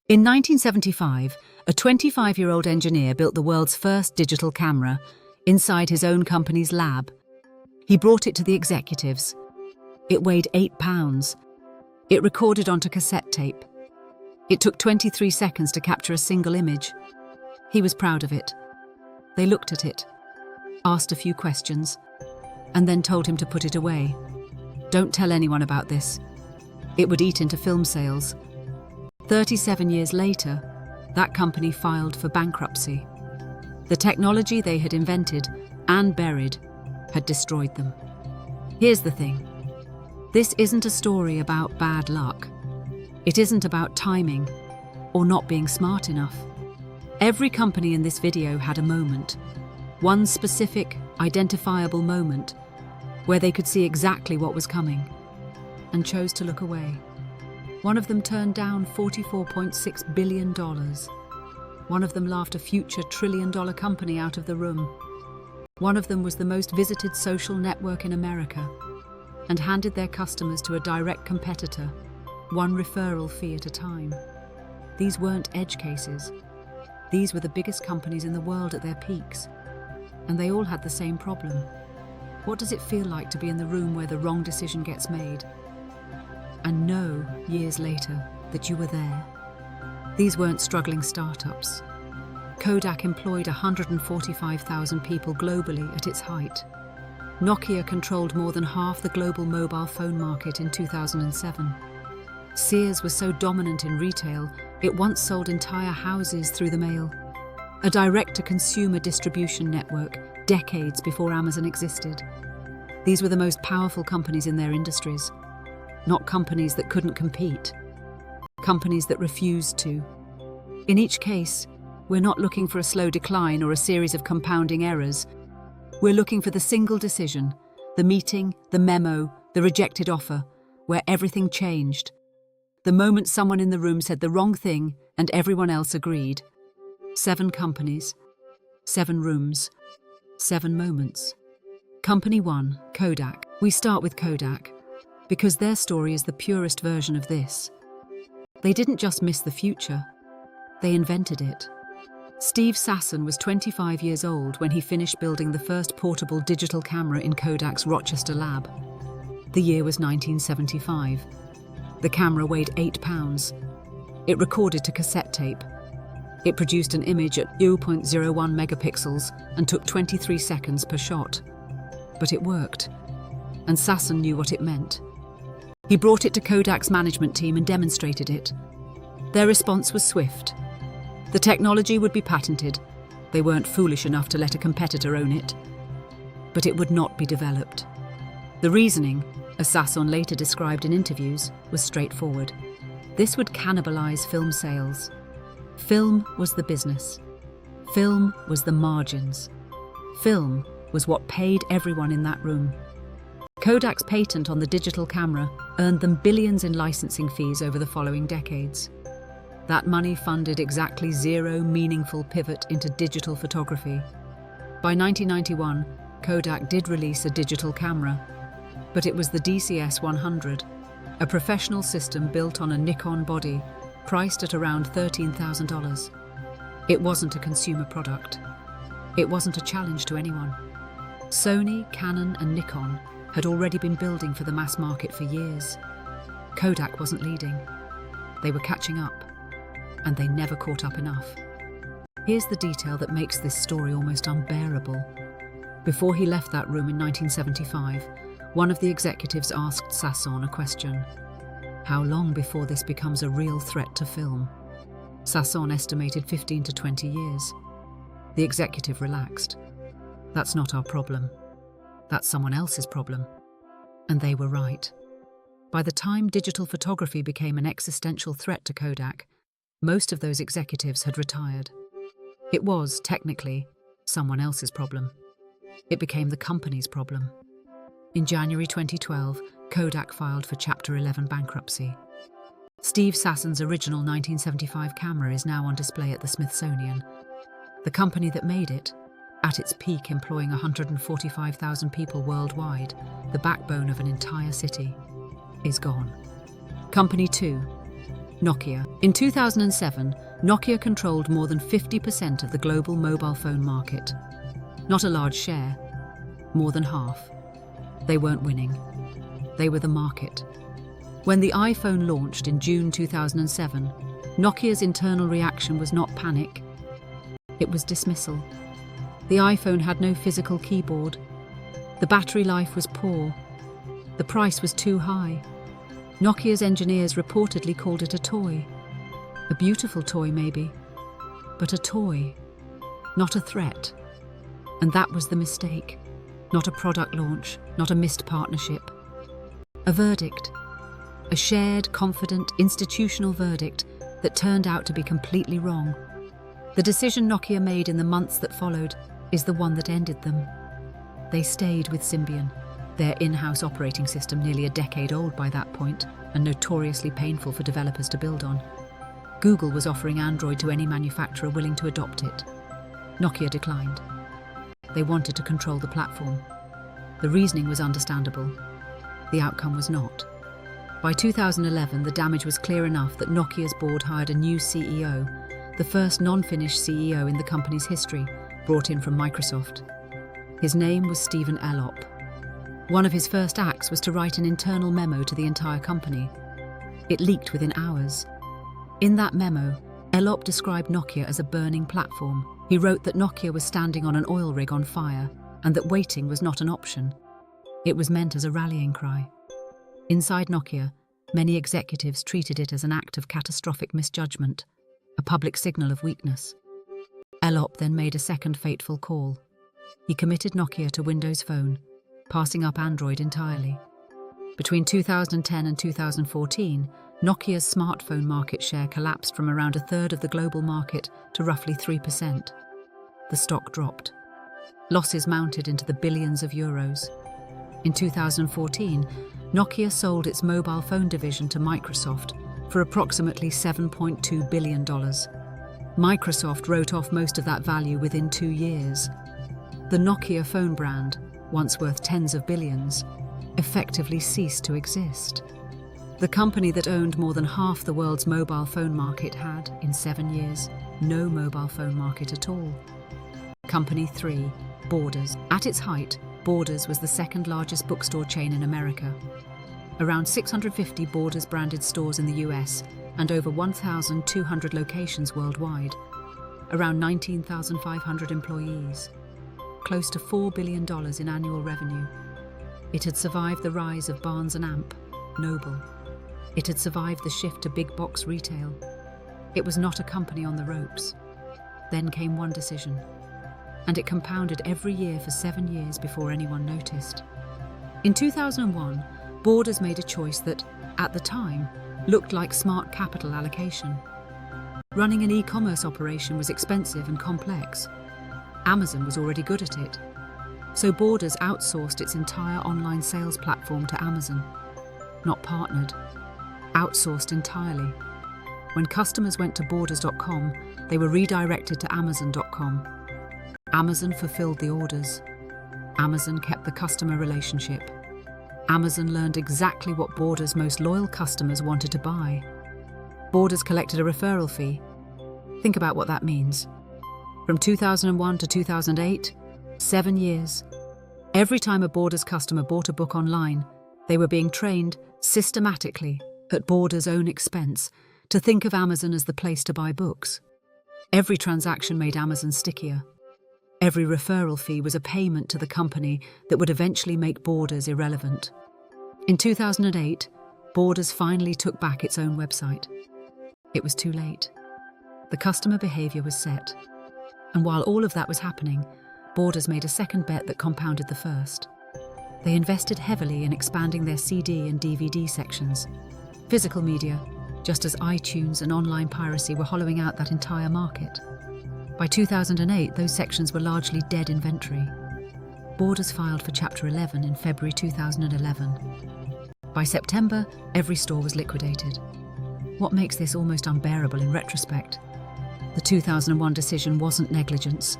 In 1975, a 25-year-old engineer built the world's first digital camera inside his own company's lab. He brought it to the executives. It weighed 8 pounds. It recorded onto cassette tape. It took 23 seconds to capture a single image. He was proud of it. They looked at it, asked a few questions, and then told him to put it away. Don't tell anyone about this. It would eat into film sales. 37 years later, that company filed for bankruptcy. The technology they had invented and buried had destroyed them. Here's the thing. This isn't a story about bad luck. It isn't about timing or not being smart enough. Every company in this video had a moment, one specific, identifiable moment, where they could see exactly what was coming and chose to look away. One of them turned down $44.6 billion. One of them laughed a future trillion-dollar company out of the room. One of them was the most visited social network in America and handed their customers to a direct competitor, one referral fee at a time. These weren't edge cases. These were the biggest companies in the world at their peaks, and they all had the same problem. What does it feel like to be in the room where the wrong decision gets made and know, years later, that you were there? These weren't struggling startups. Kodak employed 145,000 people globally at its height. Nokia controlled more than half the global mobile phone market in 2007. Sears was so dominant in retail, it once sold entire houses through the mail. A direct-to-consumer distribution network, decades before Amazon existed. These were the most powerful companies in their industries. Not companies that couldn't compete. Companies that refused to. In each case, we're not looking for a slow decline or a series of compounding errors. We're looking for the single decision, the meeting, the memo, the rejected offer, where everything changed. The moment someone in the room said the wrong thing and everyone else agreed. 7 companies, 7 rooms, 7 moments. Company 1, Kodak. We start with Kodak because their story is the purest version of this. They didn't just miss the future, they invented it. Steve Sasson was 25 years old when he finished building the first portable digital camera in Kodak's Rochester lab. The year was 1975. The camera weighed 8 pounds. It recorded to cassette tape. It produced an image at 0.01 megapixels and took 23 seconds per shot. But it worked, and Sasson knew what it meant. He brought it to Kodak's management team and demonstrated it. Their response was swift. The technology would be patented. They weren't foolish enough to let a competitor own it. But it would not be developed. The reasoning, as Sasson later described in interviews, was straightforward. This would cannibalize film sales. Film was the business. Film was the margins. Film was what paid everyone in that room. Kodak's patent on the digital camera earned them billions in licensing fees over the following decades. That money funded exactly 0 meaningful pivot into digital photography. By 1991, Kodak did release a digital camera, but it was the DCS-100, a professional system built on a Nikon body, priced at around $13,000. It wasn't a consumer product. It wasn't a challenge to anyone. Sony, Canon, and Nikon had already been building for the mass market for years. Kodak wasn't leading. They were catching up, and they never caught up enough. Here's the detail that makes this story almost unbearable. Before he left that room in 1975, one of the executives asked Sasson a question. How long before this becomes a real threat to film? Sasson estimated 15 to 20 years. The executive relaxed. That's not our problem. That's someone else's problem. And they were right. By the time digital photography became an existential threat to Kodak, most of those executives had retired. It was, technically, someone else's problem. It became the company's problem. In January 2012, Kodak filed for Chapter 11 bankruptcy. Steve Sasson's original 1975 camera is now on display at the Smithsonian. The company that made it, at its peak employing 145,000 people worldwide, the backbone of an entire city, is gone. Company 2, Nokia. In 2007, Nokia controlled more than 50% of the global mobile phone market. Not a large share, more than half. They weren't winning. They were the market. When the iPhone launched in June 2007, Nokia's internal reaction was not panic. It was dismissal. The iPhone had no physical keyboard. The battery life was poor. The price was too high. Nokia's engineers reportedly called it a toy. A beautiful toy, maybe, but a toy, not a threat. And that was the mistake. Not a product launch, not a missed partnership. A verdict. A shared, confident, institutional verdict that turned out to be completely wrong. The decision Nokia made in the months that followed is the one that ended them. They stayed with Symbian, their in-house operating system nearly a decade old by that point and notoriously painful for developers to build on. Google was offering Android to any manufacturer willing to adopt it. Nokia declined. They wanted to control the platform. The reasoning was understandable. The outcome was not. By 2011, the damage was clear enough that Nokia's board hired a new CEO, the first non-Finnish CEO in the company's history, brought in from Microsoft. His name was Stephen Elop. One of his first acts was to write an internal memo to the entire company. It leaked within hours. In that memo, Elop described Nokia as a burning platform. He wrote that Nokia was standing on an oil rig on fire and that waiting was not an option. It was meant as a rallying cry. Inside Nokia, many executives treated it as an act of catastrophic misjudgment, a public signal of weakness. Elop then made a second fateful call. He committed Nokia to Windows Phone, passing up Android entirely. Between 2010 and 2014, Nokia's smartphone market share collapsed from around a third of the global market to roughly 3%. The stock dropped. Losses mounted into the billions of euros. In 2014, Nokia sold its mobile phone division to Microsoft for approximately $7.2 billion. Microsoft wrote off most of that value within 2 years. The Nokia phone brand, once worth tens of billions, effectively ceased to exist. The company that owned more than half the world's mobile phone market had, in 7 years, no mobile phone market at all. Company 3, Borders. At its height, Borders was the second largest bookstore chain in America. Around 650 Borders-branded stores in the US and over 1,200 locations worldwide. Around 19,500 employees. Close to $4 billion in annual revenue. It had survived the rise of Barnes & Amp, Noble. It had survived the shift to big box retail. It was not a company on the ropes. Then came one decision. And it compounded every year for 7 years before anyone noticed. In 2001, Borders made a choice that, at the time, looked like smart capital allocation. Running an e-commerce operation was expensive and complex. Amazon was already good at it. So Borders outsourced its entire online sales platform to Amazon. Not partnered. Outsourced entirely. When customers went to Borders.com, they were redirected to Amazon.com. Amazon fulfilled the orders. Amazon kept the customer relationship. Amazon learned exactly what Borders' most loyal customers wanted to buy. Borders collected a referral fee. Think about what that means. From 2001 to 2008, 7 years. Every time a Borders customer bought a book online, they were being trained systematically, at Borders' own expense, to think of Amazon as the place to buy books. Every transaction made Amazon stickier. Every referral fee was a payment to the company that would eventually make Borders irrelevant. In 2008, Borders finally took back its own website. It was too late. The customer behavior was set. And while all of that was happening, Borders made a second bet that compounded the first. They invested heavily in expanding their CD and DVD sections. Physical media, just as iTunes and online piracy were hollowing out that entire market. By 2008, those sections were largely dead inventory. Borders filed for Chapter 11 in February 2011. By September, every store was liquidated. What makes this almost unbearable in retrospect? The 2001 decision wasn't negligence.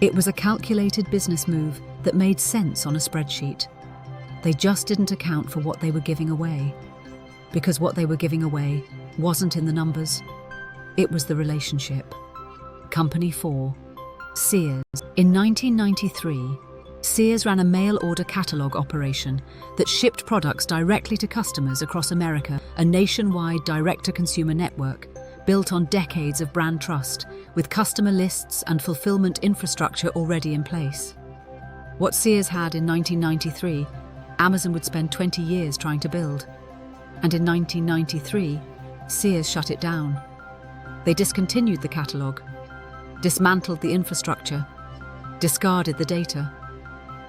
It was a calculated business move that made sense on a spreadsheet. They just didn't account for what they were giving away. Because what they were giving away wasn't in the numbers. It was the relationship. Company 4. Sears. In 1993, Sears ran a mail-order catalogue operation that shipped products directly to customers across America, a nationwide direct-to-consumer network built on decades of brand trust, with customer lists and fulfillment infrastructure already in place. What Sears had in 1993, Amazon would spend 20 years trying to build. And in 1993, Sears shut it down. They discontinued the catalogue, dismantled the infrastructure, discarded the data.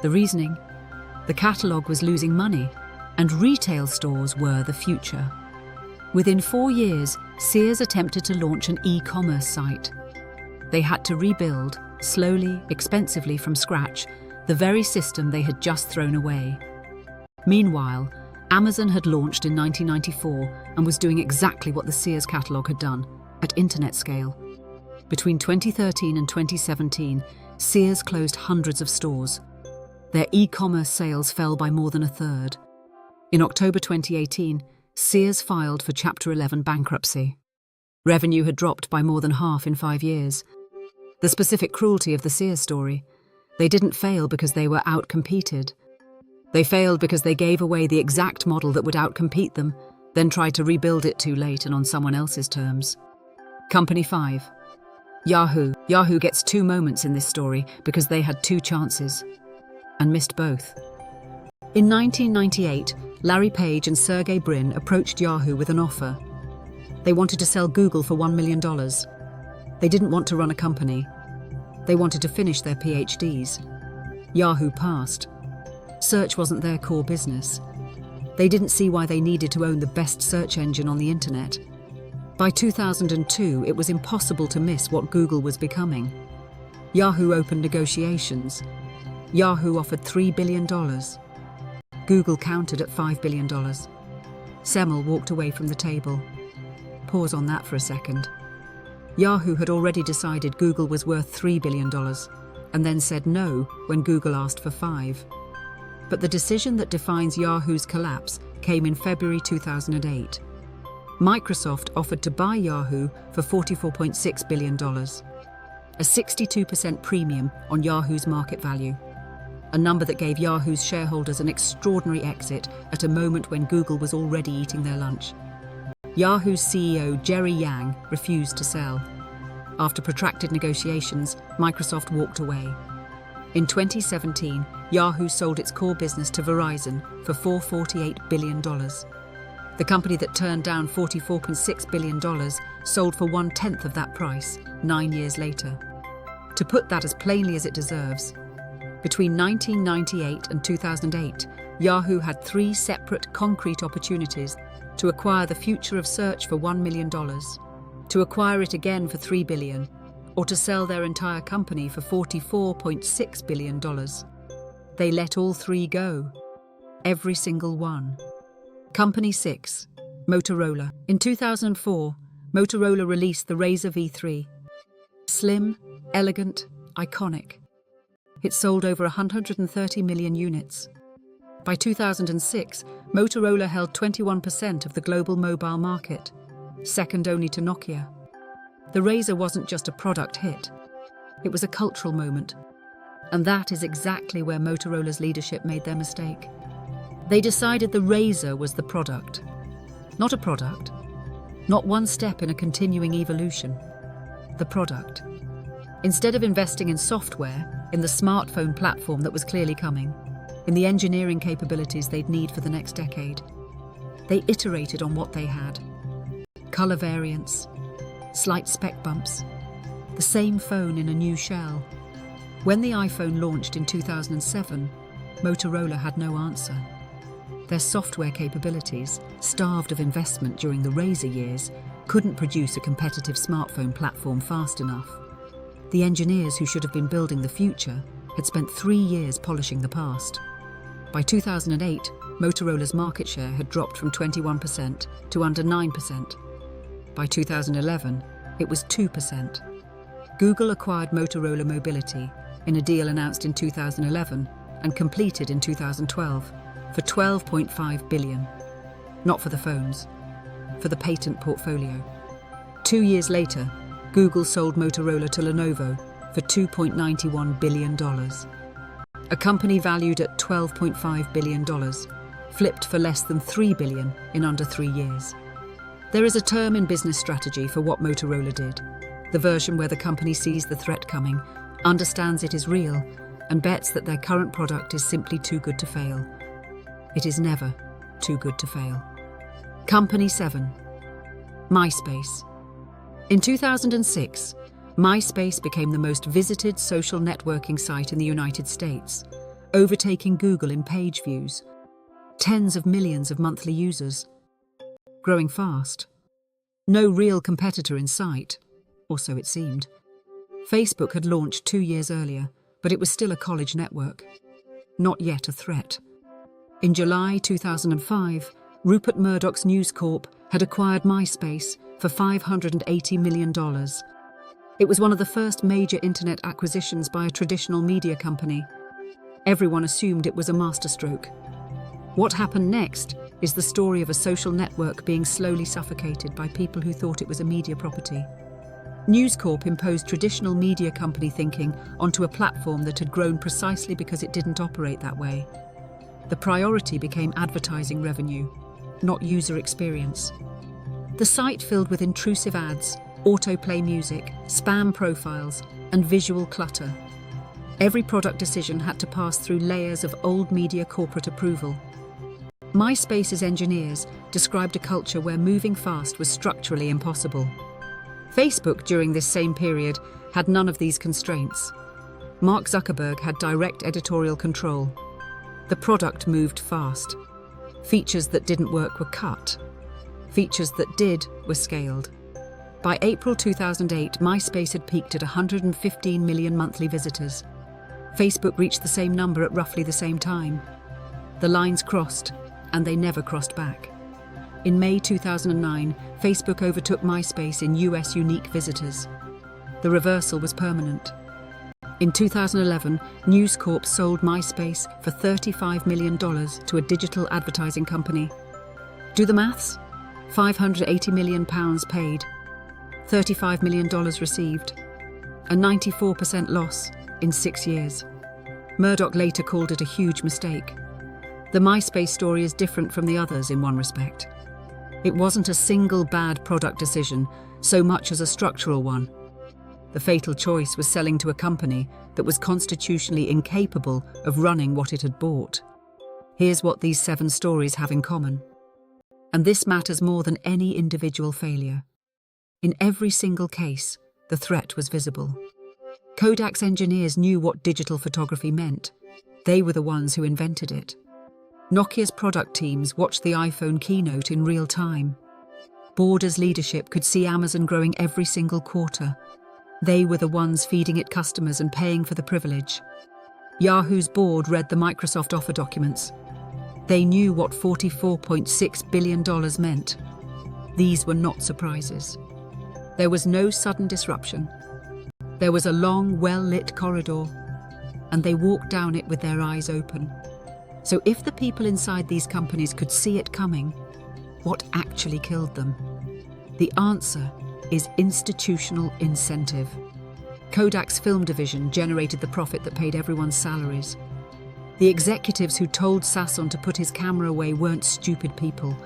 The reasoning? The catalogue was losing money, and retail stores were the future. Within 4 years, Sears attempted to launch an e-commerce site. They had to rebuild, slowly, expensively from scratch, the very system they had just thrown away. Meanwhile, Amazon had launched in 1994 and was doing exactly what the Sears catalogue had done, at internet scale. Between 2013 and 2017, Sears closed hundreds of stores. Their e-commerce sales fell by more than a third. In October 2018, Sears filed for Chapter 11 bankruptcy. Revenue had dropped by more than half in 5 years. The specific cruelty of the Sears story: they didn't fail because they were outcompeted. They failed because they gave away the exact model that would outcompete them, then tried to rebuild it too late and on someone else's terms. Company 5. Yahoo. Yahoo gets 2 moments in this story because they had 2 chances and missed both. In 1998, Larry Page and Sergey Brin approached Yahoo with an offer. They wanted to sell Google for $1 million. They didn't want to run a company. They wanted to finish their PhDs. Yahoo passed. Search wasn't their core business. They didn't see why they needed to own the best search engine on the internet. By 2002, it was impossible to miss what Google was becoming. Yahoo opened negotiations. Yahoo offered $3 billion. Google countered at $5 billion. Semmel walked away from the table. Pause on that for a second. Yahoo had already decided Google was worth $3 billion, and then said no when Google asked for $5. But the decision that defines Yahoo's collapse came in February 2008. Microsoft offered to buy Yahoo for $44.6 billion, a 62% premium on Yahoo's market value, a number that gave Yahoo's shareholders an extraordinary exit at a moment when Google was already eating their lunch. Yahoo's CEO Jerry Yang refused to sell. After protracted negotiations, Microsoft walked away. In 2017, Yahoo sold its core business to Verizon for $448 billion. The company that turned down $44.6 billion sold for 1/10 of that price 9 years later. To put that as plainly as it deserves, between 1998 and 2008, Yahoo had 3 separate concrete opportunities: to acquire the future of search for $1 million, to acquire it again for $3 billion, or to sell their entire company for $44.6 billion. They let all 3 go. Every single one. Company 6. Motorola. In 2004, Motorola released the Razr V3. Slim, elegant, iconic. It sold over 130 million units. By 2006, Motorola held 21% of the global mobile market, second only to Nokia. The Razr wasn't just a product hit. It was a cultural moment. And that is exactly where Motorola's leadership made their mistake. They decided the Razr was the product. Not a product. Not one step in a continuing evolution. The product. Instead of investing in software, in the smartphone platform that was clearly coming, in the engineering capabilities they'd need for the next decade, they iterated on what they had. Color variants, slight spec bumps, the same phone in a new shell. When the iPhone launched in 2007, Motorola had no answer. Their software capabilities, starved of investment during the Razr years, couldn't produce a competitive smartphone platform fast enough. The engineers who should have been building the future had spent 3 years polishing the past. By 2008, Motorola's market share had dropped from 21% to under 9%. By 2011, it was 2%. Google acquired Motorola Mobility in a deal announced in 2011 and completed in 2012 for $12.5 billion. Not for the phones, for the patent portfolio. 2 years later, Google sold Motorola to Lenovo for $2.91 billion. A company valued at $12.5 billion, flipped for less than $3 billion in under 3 years. There is a term in business strategy for what Motorola did, the version where the company sees the threat coming, understands it is real, and bets that their current product is simply too good to fail. It is never too good to fail. Company 7. MySpace. In 2006, MySpace became the most visited social networking site in the United States, overtaking Google in page views. Tens of millions of monthly users. Growing fast. No real competitor in sight, or so it seemed. Facebook had launched 2 years earlier, but it was still a college network. Not yet a threat. In July 2005, Rupert Murdoch's News Corp had acquired MySpace for $580 million. It was one of the first major internet acquisitions by a traditional media company. Everyone assumed it was a masterstroke. What happened next is the story of a social network being slowly suffocated by people who thought it was a media property. News Corp imposed traditional media company thinking onto a platform that had grown precisely because it didn't operate that way. The priority became advertising revenue, not user experience. The site filled with intrusive ads, autoplay music, spam profiles, and visual clutter. Every product decision had to pass through layers of old media corporate approval. MySpace's engineers described a culture where moving fast was structurally impossible. Facebook, during this same period, had none of these constraints. Mark Zuckerberg had direct editorial control. The product moved fast. Features that didn't work were cut. Features that did were scaled. By April 2008, MySpace had peaked at 115 million monthly visitors. Facebook reached the same number at roughly the same time. The lines crossed, and they never crossed back. In May 2009, Facebook overtook MySpace in US unique visitors. The reversal was permanent. In 2011, News Corp sold MySpace for $35 million to a digital advertising company. Do the maths? £580 million paid, $35 million received, a 94% loss in 6 years. Murdoch later called it a huge mistake. The MySpace story is different from the others in one respect. It wasn't a single bad product decision so much as a structural one. The fatal choice was selling to a company that was constitutionally incapable of running what it had bought. Here's what these 7 stories have in common. And this matters more than any individual failure. In every single case, the threat was visible. Kodak's engineers knew what digital photography meant. They were the ones who invented it. Nokia's product teams watched the iPhone keynote in real time. Borders' leadership could see Amazon growing every single quarter. They were the ones feeding it customers and paying for the privilege. Yahoo's board read the Microsoft offer documents. They knew what $44.6 billion meant. These were not surprises. There was no sudden disruption. There was a long, well-lit corridor, and they walked down it with their eyes open. So if the people inside these companies could see it coming, what actually killed them? The answer is institutional incentive. Kodak's film division generated the profit that paid everyone's salaries. The executives who told Sasson to put his camera away weren't stupid people.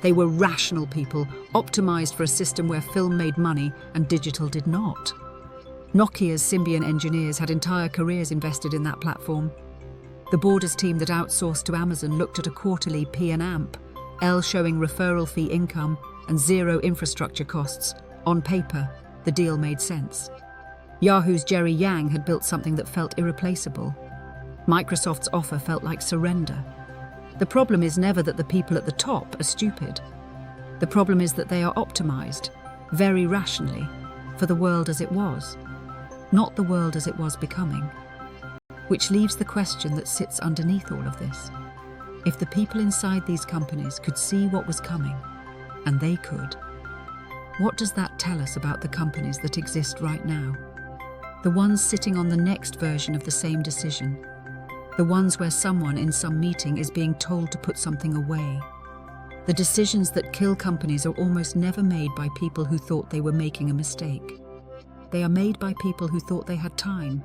They were rational people, optimized for a system where film made money and digital did not. Nokia's Symbian engineers had entire careers invested in that platform. The Borders team that outsourced to Amazon looked at a quarterly P&AMP, L showing referral fee income and zero infrastructure costs. On paper, the deal made sense. Yahoo's Jerry Yang had built something that felt irreplaceable. Microsoft's offer felt like surrender. The problem is never that the people at the top are stupid. The problem is that they are optimized, very rationally, for the world as it was, not the world as it was becoming. Which leaves the question that sits underneath all of this. If the people inside these companies could see what was coming, and they could, what does that tell us about the companies that exist right now? The ones sitting on the next version of the same decision. The ones where someone in some meeting is being told to put something away. The decisions that kill companies are almost never made by people who thought they were making a mistake. They are made by people who thought they had time.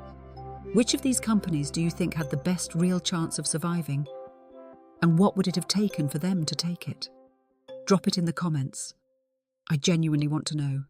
Which of these companies do you think had the best real chance of surviving? And what would it have taken for them to take it? Drop it in the comments. I genuinely want to know.